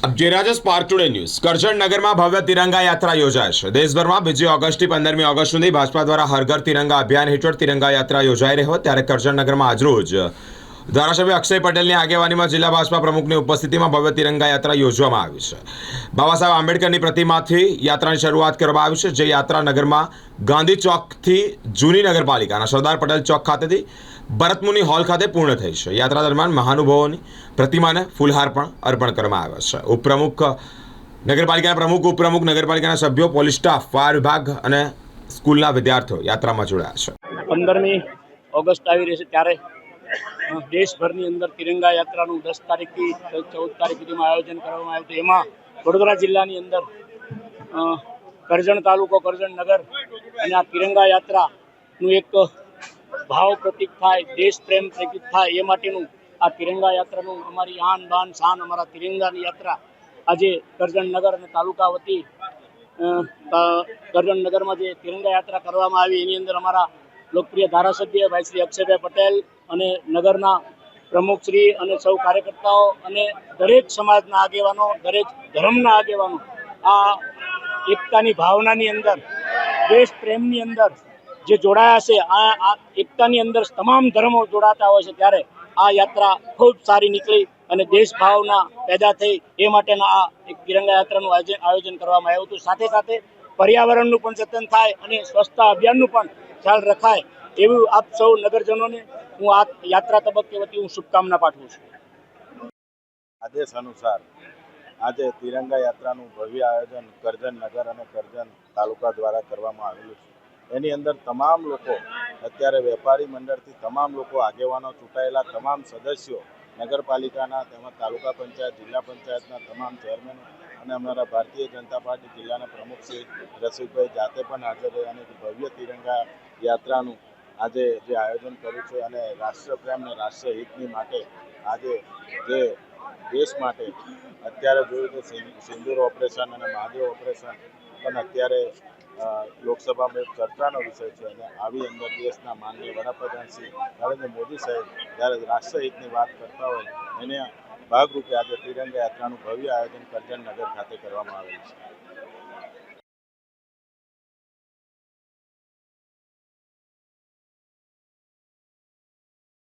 अब જે spark today news Karjan નગરમાં ભવ્ય તિરંગા યાત્રા યોજાય છે। દેશભરમાં 2 ઓગસ્ટથી 15મી ઓગસ્ટ સુધી ભાજપા દ્વારા હર ઘર તિરંગા અભિયાન હેઠળ તિરંગા યાત્રા યોજાઈ રહી હોય ત્યારે કરજણ નગરમાં આજરોજ ધારાસભ્ય અક્ષય પટેલની આગેવાનીમાં જિલ્લા ભાજપા પ્રમુખની ઉપસ્થિતિમાં ભવ્ય તિરંગા યાત્રા યોજવામાં આવી છે। બાબા સાહેબ આંબેડકરની પ્રતિમાથી યાત્રાની શરૂઆત કરવામાં આવી છે, જે યાત્રા નગરમાં ગાંધી ચોકથી જૂની નગરપાલિકાના સરદાર પટેલ ચોક ખાતેથી ભરતમુનિ હોલ ખાતે પૂર્ણ થઈ છે। યાત્રા દરમિયાન મહાનુભાવોની પ્રતિમાને ફૂલહાર પણ અર્પણ કરવામાં આવ્યો છે। ઉપપ્રમુખ નગરપાલિકાના પ્રમુખ, ઉપપ્રમુખ નગરપાલિકાના સભ્યો, પોલીસ સ્ટાફ, ફાયર વિભાગ અને સ્કૂલના વિદ્યાર્થીઓ યાત્રામાં જોડાયા છે। 15મી ઓગસ્ટ આવી રહી છે ત્યારે દેશભરની અંદર તિરંગા યાત્રાનું 10 તારીખથી 14 તારીખ સુધીમાં આયોજન કરવામાં આવ્યું હતું। એમાં વડોદરા જિલ્લાની અંદર કરજણ તાલુકો, કરજણ નગર અને આ તિરંગા યાત્રાનું એક ભાવ પ્રતીક થાય, દેશ પ્રેમ પ્રતીક થાય એ માટેનું આ તિરંગા યાત્રાનું અમારી આન બાન શાન, અમારા તિરંગાની યાત્રા આજે કરજણ નગર અને તાલુકા વતી કરજણ નગરમાં જે તિરંગા યાત્રા કરવામાં આવી એની અંદર અમારા લોકપ્રિય ધારાસભ્ય ભાઈ શ્રી અક્ષયભાઈ પટેલ અને નગરના પ્રમુખશ્રી અને સૌ કાર્યકર્તાઓ અને દરેક સમાજના આગેવાનો, દરેક ધર્મના આગેવાનો આ એકતાની ભાવનાની અંદર, દેશ પ્રેમની અંદર જે જોડાયા છે, આ એકતાની અંદર તમામ ધર્મો જોડાતા હોય છે ત્યારે આ યાત્રા ખૂબ સારી નીકળી અને દેશ ભાવના પેદા થઈ એ માટેના આ એક તિરંગા યાત્રાનું આયોજન કરવામાં આવ્યું હતું। સાથે સાથે પર્યાવરણનું પણ જતન થાય અને સ્વચ્છતા અભિયાનનું પણ ખ્યાલ રખાય એવું આપ સૌ નગરજનોને હું આ યાત્રા તબક્કે વતી હું શુભકામના પાઠવું છું। આદેશ અનુસાર આજે તિરંગા યાત્રાનું ભવ્ય આયોજન કરજણ નગર અને કરજણ તાલુકા દ્વારા કરવામાં આવેલું છે। એની અંદર તમામ લોકો, અત્યારે વેપારી મંડળથી તમામ લોકો, આગેવાનો, ચૂંટાયેલા તમામ સદસ્યો, નગરપાલિકાના તેમજ તાલુકા પંચાયત, જિલ્લા પંચાયતના તમામ ચેરમેનો અને અમારા ભારતીય જનતા પાર્ટી જિલ્લાના પ્રમુખ શ્રી રસિકભાઈ જાતે પણ હાજર રહ્યા અને ભવ્ય તિરંગા યાત્રાનું આજે જે આયોજન કર્યું છે અને રાષ્ટ્રપ્રેમ અને રાષ્ટ્રહિતની માટે આજે જે દેશ માટે અત્યારે જોયું તો સિંદૂર ઓપરેશન અને મહાદેવ ઓપરેશન પણ અત્યારે લોકસભામાં એક ચર્ચાનો વિષય છે અને આવી અંદર દેશના માનનીય વડાપ્રધાન શ્રી નરેન્દ્ર મોદી સાહેબ જ્યારે રાષ્ટ્રહિતની વાત કરતા હોય એને ભાગરૂપે આજે તિરંગા યાત્રાનું ભવ્ય આયોજન કરજણ નગર ખાતે કરવામાં આવેલ છે।